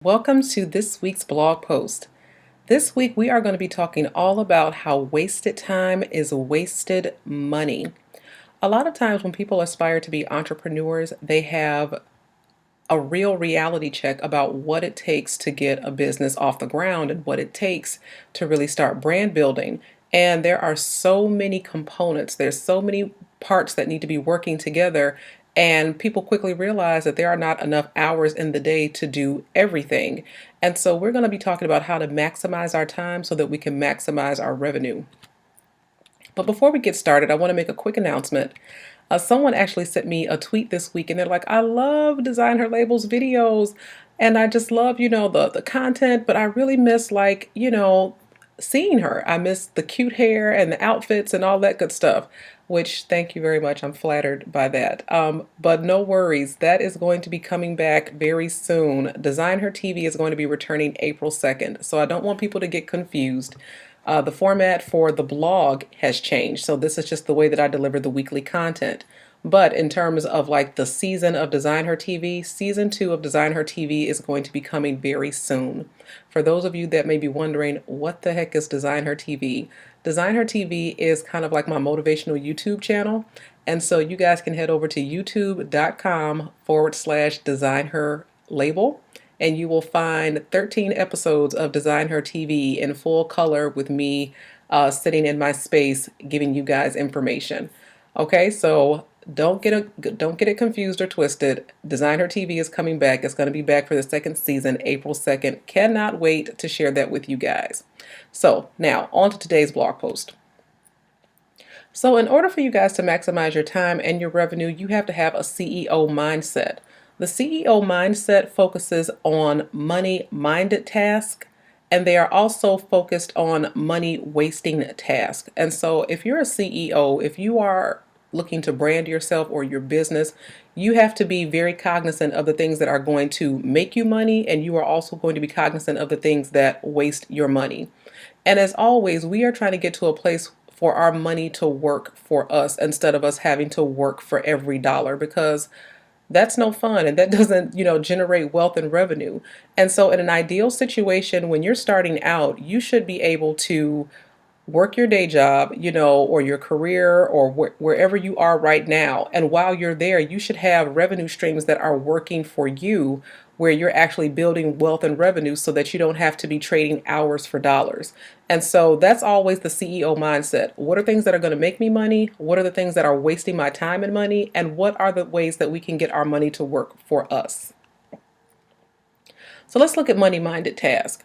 Welcome to this week's blog post. This week we are going to be talking all about how wasted time is wasted money. A lot of times when people aspire to be entrepreneurs, they have a real reality check about what it takes to get a business off the ground and what it takes to really start brand building. And there are so many components, there's so many parts that need to be working together. And people quickly realize that there are not enough hours in the day to do everything. And so we're going to be talking about how to maximize our time so that we can maximize our revenue. But before we get started, I want to make a quick announcement. Someone actually sent me a tweet this week and they're like, I love Design Her Labels videos and I just love, the content, but I really miss seeing her. I miss the cute hair and the outfits and all that good stuff, which thank you very much. I'm flattered by that. But no worries. That is going to be coming back very soon. Design Her TV is going to be returning April 2nd. So I don't want people to get confused. The format for the blog has changed, so this is just the way that I deliver the weekly content. But in terms of like the season of Design Her TV, season 2 of Design Her TV is going to be coming very soon. For those of you that may be wondering, what the heck is Design Her TV? Design Her TV is kind of like my motivational YouTube channel. And so you guys can head over to youtube.com/Design Her Label and you will find 13 episodes of Design Her TV in full color with me sitting in my space giving you guys information. Okay, so don't get it confused or twisted. Design Her TV is coming back. It's going to be back for the second season, April 2nd. Cannot wait to share that with you guys. So now on to today's blog post. So in order for you guys to maximize your time and your revenue, you have to have a CEO mindset. The CEO mindset focuses on money-minded tasks, and they are also focused on money-wasting tasks. And so if you're a CEO, if you are looking to brand yourself or your business, you have to be very cognizant of the things that are going to make you money, and you are also going to be cognizant of the things that waste your money. And as always, we are trying to get to a place for our money to work for us instead of us having to work for every dollar, because that's no fun and that doesn't, generate wealth and revenue. And so in an ideal situation, when you're starting out, you should be able to work your day job, or your career or wherever you are right now. And while you're there, you should have revenue streams that are working for you, where you're actually building wealth and revenue so that you don't have to be trading hours for dollars. And so that's always the CEO mindset. What are things that are going to make me money? What are the things that are wasting my time and money? And what are the ways that we can get our money to work for us? So let's look at money-minded tasks.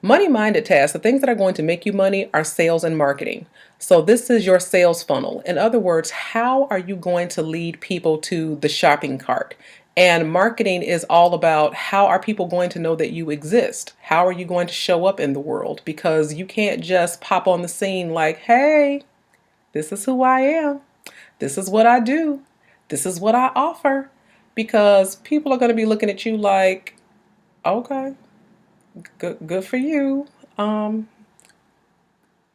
Money-minded tasks, the things that are going to make you money, are sales and marketing. So this is your sales funnel. In other words, how are you going to lead people to the shopping cart? And marketing is all about how are people going to know that you exist? How are you going to show up in the world? Because you can't just pop on the scene like, hey, this is who I am. This is what I do. This is what I offer. Because people are going to be looking at you like, okay, good for you.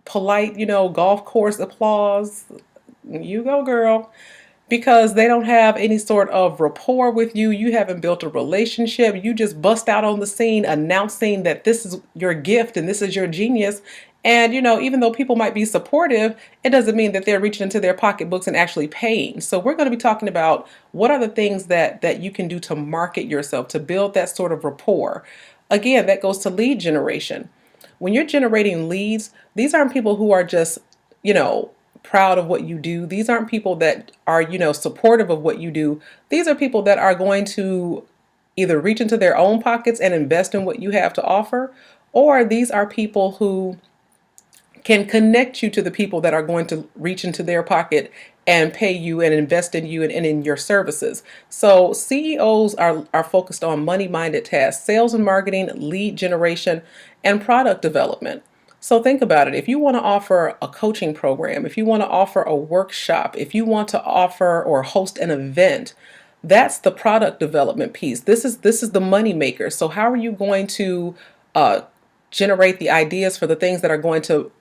Polite, golf course applause. You go, girl. Because they don't have any sort of rapport with you. You haven't built a relationship. You just bust out on the scene announcing that this is your gift and this is your genius. And, even though people might be supportive, it doesn't mean that they're reaching into their pocketbooks and actually paying. So we're going to be talking about what are the things that you can do to market yourself, to build that sort of rapport. Again, that goes to lead generation. When you're generating leads, these aren't people who are just, proud of what you do. These aren't people that are, supportive of what you do. These are people that are going to either reach into their own pockets and invest in what you have to offer, or these are people who can connect you to the people that are going to reach into their pocket and pay you and invest in you and in your services. So CEOs are focused on money-minded tasks, sales and marketing, lead generation, and product development. So think about it. If you want to offer a coaching program, if you want to offer a workshop, if you want to offer or host an event, that's the product development piece. This is the money maker. So how are you going to generate the ideas for the things that are going to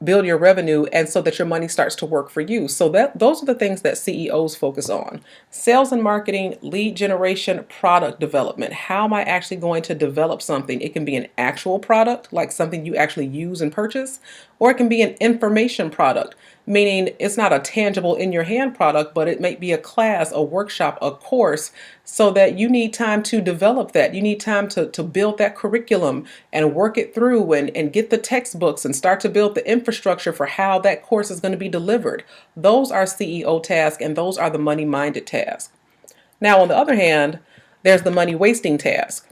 build your revenue, and so that your money starts to work for you. So that those are the things that CEOs focus on: sales and marketing, lead generation, product development. How am I actually going to develop something? It can be an actual product, like something you actually use and purchase, or it can be an information product, meaning it's not a tangible in your hand product, but it may be a class, a workshop, a course, so that you need time to develop that. You need time to build that curriculum and work it through, and get the textbooks and start to build the infrastructure for how that course is going to be delivered. Those are CEO tasks, and those are the money minded tasks. Now, on the other hand, there's the money wasting task.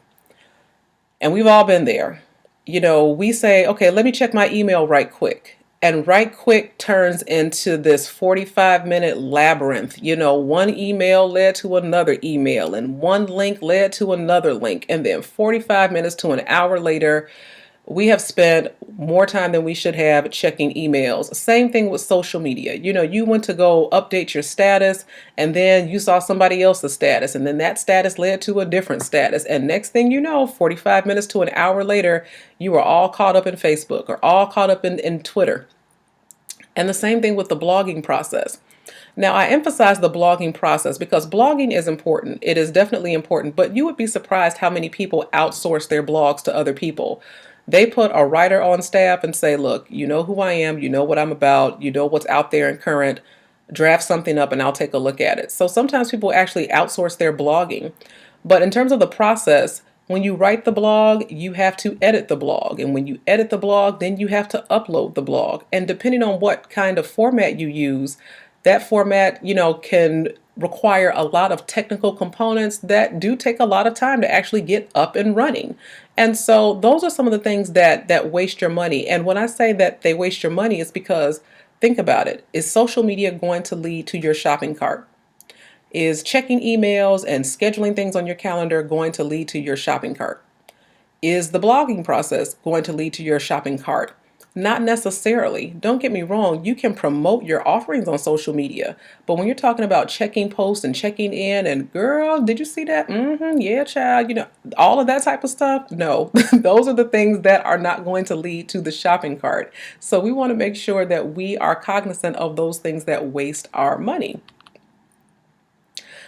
And we've all been there. We say, okay, let me check my email right quick. And right quick turns into this 45-minute labyrinth. One email led to another email, and one link led to another link. And then 45 minutes to an hour later, we have spent more time than we should have checking emails. Same thing with social media. You went to go update your status, and then you saw somebody else's status, and then that status led to a different status. And next thing you know, 45 minutes to an hour later, you are all caught up in Facebook or all caught up in Twitter. And the same thing with the blogging process. Now, I emphasize the blogging process because blogging is important. It is definitely important, but you would be surprised how many people outsource their blogs to other people. They put a writer on staff and say, look, you know who I am, you know what I'm about, you know what's out there and current, draft something up and I'll take a look at it. So sometimes people actually outsource their blogging. But in terms of the process, when you write the blog, you have to edit the blog. And when you edit the blog, then you have to upload the blog. And depending on what kind of format you use, that format, can require a lot of technical components that do take a lot of time to actually get up and running. And so those are some of the things that waste your money. And when I say that they waste your money, it's because, think about it. Is social media going to lead to your shopping cart? Is checking emails and scheduling things on your calendar going to lead to your shopping cart? Is the blogging process going to lead to your shopping cart? Not necessarily. Don't get me wrong, you can promote your offerings on social media, but when you're talking about checking posts and checking in and girl, did you see that? Yeah, child, all of that type of stuff. No, those are the things that are not going to lead to the shopping cart. So we want to make sure that we are cognizant of those things that waste our money.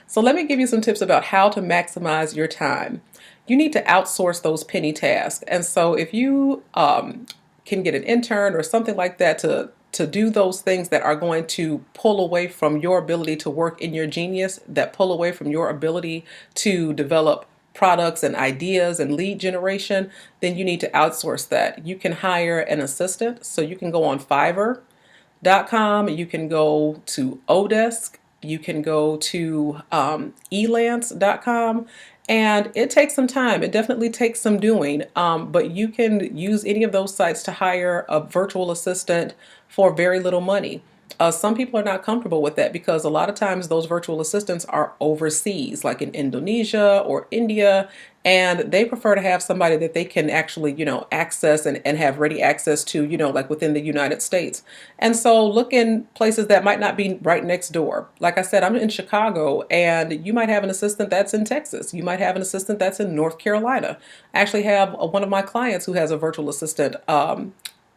So let me give you some tips about how to maximize your time. You need to outsource those penny tasks. And so if you can get an intern or something like that to do those things that are going to pull away from your ability to work in your genius, that pull away from your ability to develop products and ideas and lead generation, then you need to outsource that. You can hire an assistant. So you can go on Fiverr.com, you can go to Odesk, you can go to elance.com, and it takes some time. It definitely takes some doing, but you can use any of those sites to hire a virtual assistant for very little money. Some people are not comfortable with that because a lot of times those virtual assistants are overseas, like in Indonesia or India, and they prefer to have somebody that they can actually, access and have ready access to, like within the United States. And so look in places that might not be right next door. Like I said, I'm in Chicago, and you might have an assistant that's in Texas. You might have an assistant that's in North Carolina. I actually have one of my clients who has a virtual assistant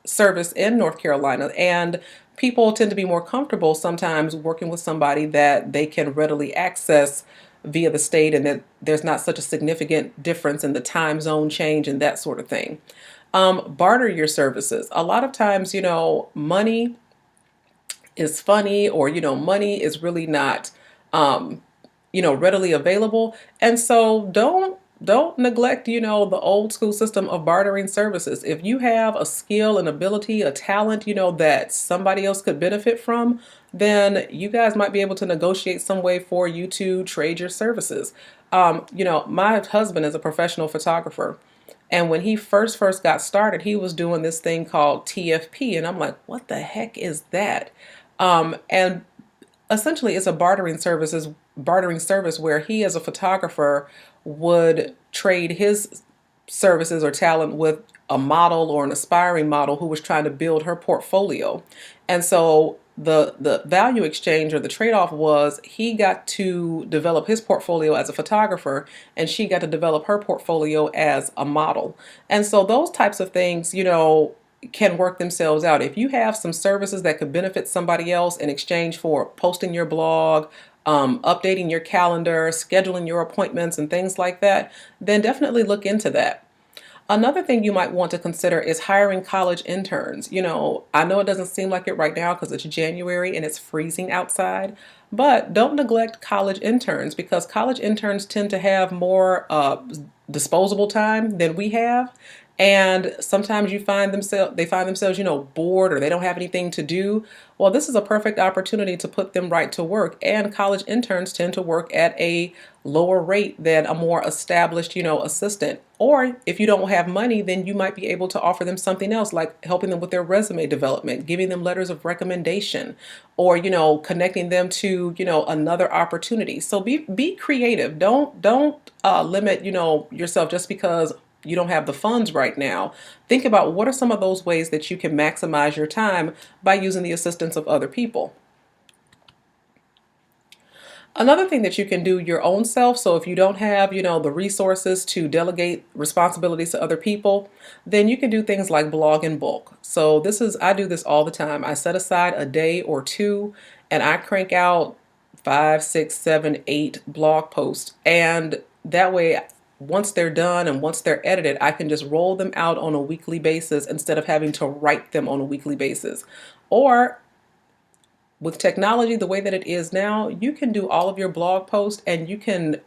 service in North Carolina, and people tend to be more comfortable sometimes working with somebody that they can readily access via the state, and that there's not such a significant difference in the time zone change and that sort of thing. Barter your services. A lot of times, money is funny, or money is really not readily available. And so don't neglect, the old school system of bartering services. If you have a skill, an ability, a talent, that somebody else could benefit from, then you guys might be able to negotiate some way for you to trade your services. My husband is a professional photographer. And when he first got started, he was doing this thing called TFP. And I'm like, what the heck is that? And essentially it's a bartering service where he, as a photographer, would trade his services or talent with a model or an aspiring model who was trying to build her portfolio. And so the value exchange, or the trade-off, was he got to develop his portfolio as a photographer, and she got to develop her portfolio as a model. And so those types of things, can work themselves out. If you have some services that could benefit somebody else in exchange for posting your blog, updating your calendar, scheduling your appointments, and things like that, then definitely look into that. Another thing you might want to consider is hiring college interns. I know it doesn't seem like it right now because it's January and it's freezing outside, but don't neglect college interns because college interns tend to have more disposable time than we have. And sometimes they find themselves, bored or they don't have anything to do. Well, this is a perfect opportunity to put them right to work. And college interns tend to work at a lower rate than a more established, assistant. Or if you don't have money, then you might be able to offer them something else, like helping them with their resume development, giving them letters of recommendation, or, connecting them to, another opportunity. So be creative. Don't limit, yourself just because you don't have the funds right now. Think about what are some of those ways that you can maximize your time by using the assistance of other people. Another thing that you can do your own self, so if you don't have, the resources to delegate responsibilities to other people, then you can do things like blog in bulk. So I do this all the time. I set aside a day or two and I crank out 5, 6, 7, 8 blog posts. And that way, once they're done and once they're edited, I can just roll them out on a weekly basis instead of having to write them on a weekly basis. Or with technology the way that it is now, you can do all of your blog posts and you can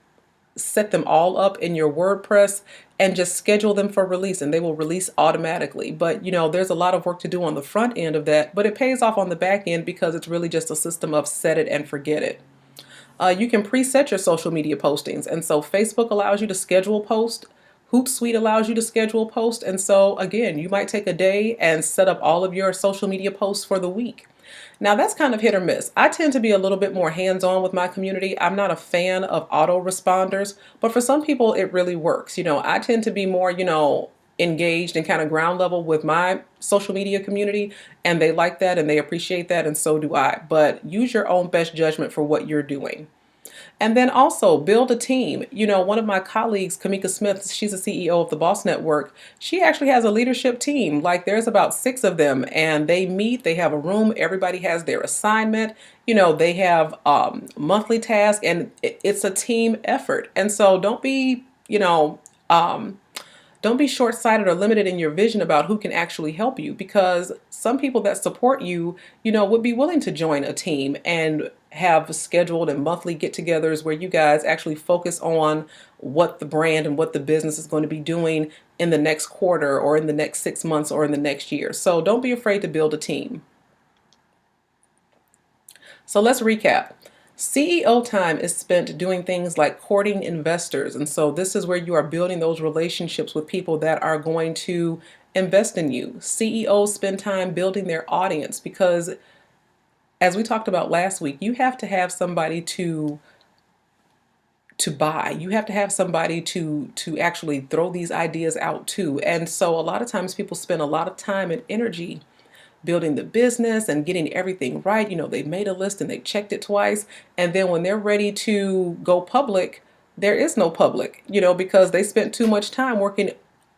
set them all up in your WordPress and just schedule them for release and they will release automatically. But there's a lot of work to do on the front end of that, but it pays off on the back end because it's really just a system of set it and forget it. You can preset your social media postings. And so Facebook allows you to schedule posts. Hootsuite allows you to schedule posts. And so again, you might take a day and set up all of your social media posts for the week. Now that's kind of hit or miss. I tend to be a little bit more hands-on with my community. I'm not a fan of autoresponders, but for some people it really works. I tend to be more, engaged and kind of ground level with my social media community, and they like that and they appreciate that, and so do I. But use your own best judgment for what you're doing. And then also build a team. One of my colleagues, Kamika Smith, she's the CEO of the Boss Network. She actually has a leadership team. Like there's about 6 of them and they meet, they have a room, everybody has their assignment. They have monthly tasks and it's a team effort. And so don't be short-sighted or limited in your vision about who can actually help you because some people that support you, would be willing to join a team and have scheduled and monthly get-togethers where you guys actually focus on what the brand and what the business is going to be doing in the next quarter or in the next 6 months or in the next year. So don't be afraid to build a team. So let's recap. CEO time is spent doing things like courting investors. And so this is where you are building those relationships with people that are going to invest in you. CEOs spend time building their audience because, as we talked about last week, you have to have somebody to buy. You have to have somebody to actually throw these ideas out to. And so a lot of times people spend a lot of time and energy building the business and getting everything right. They've made a list and they checked it twice. And then when they're ready to go public, there is no public, because they spent too much time working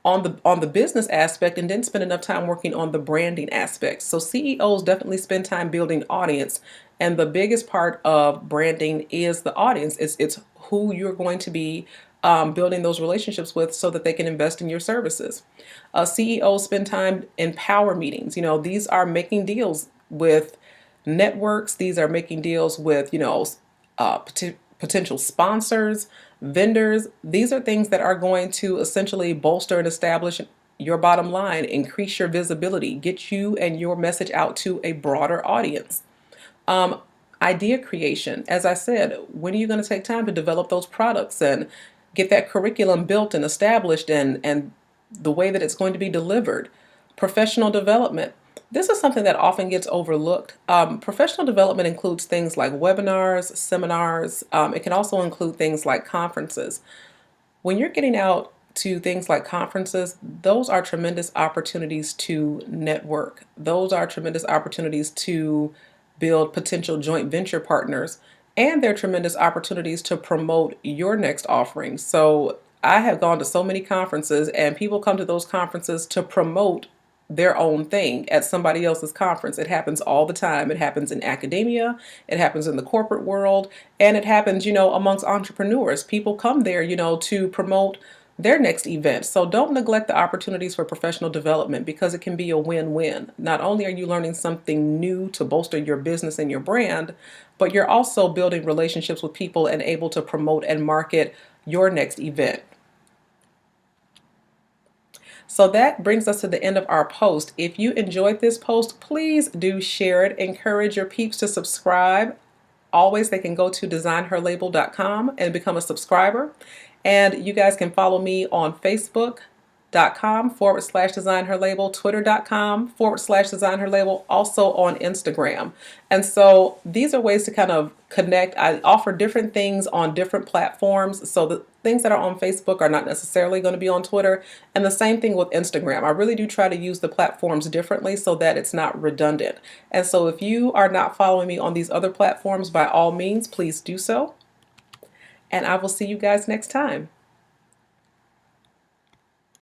on the business aspect and didn't spend enough time working on the branding aspect. So CEOs definitely spend time building audience. And the biggest part of branding is the audience. It's who you're going to be building those relationships with so that they can invest in your services. CEOs spend time in power meetings. These are making deals with networks. These are making deals with, potential sponsors, vendors. These are things that are going to essentially bolster and establish your bottom line, increase your visibility, get you and your message out to a broader audience. Idea creation. As I said, when are you going to take time to develop those products and get that curriculum built and established and the way that it's going to be delivered? Professional development. This is something that often gets overlooked. Professional development includes things like webinars, seminars. It can also include things like conferences. When you're getting out to things like conferences, those are tremendous opportunities to network. Those are tremendous opportunities to build potential joint venture partners, and they're tremendous opportunities to promote your next offering. So I have gone to so many conferences and people come to those conferences to promote their own thing at somebody else's conference. It happens all the time. It happens in academia, it happens in the corporate world, and it happens, amongst entrepreneurs. People come there, to promote their next event. So don't neglect the opportunities for professional development, because it can be a win-win. Not only are you learning something new to bolster your business and your brand, but you're also building relationships with people and able to promote and market your next event. So that brings us to the end of our post. If you enjoyed this post, please do share it. Encourage your peeps to subscribe. Always, they can go to designherlabel.com and become a subscriber. And you guys can follow me on Facebook.com/designherlabel, Twitter.com/designherlabel, also on Instagram. And so these are ways to kind of connect. I offer different things on different platforms. So the things that are on Facebook are not necessarily going to be on Twitter. And the same thing with Instagram. I really do try to use the platforms differently so that it's not redundant. And so if you are not following me on these other platforms, by all means, please do so. And I will see you guys next time.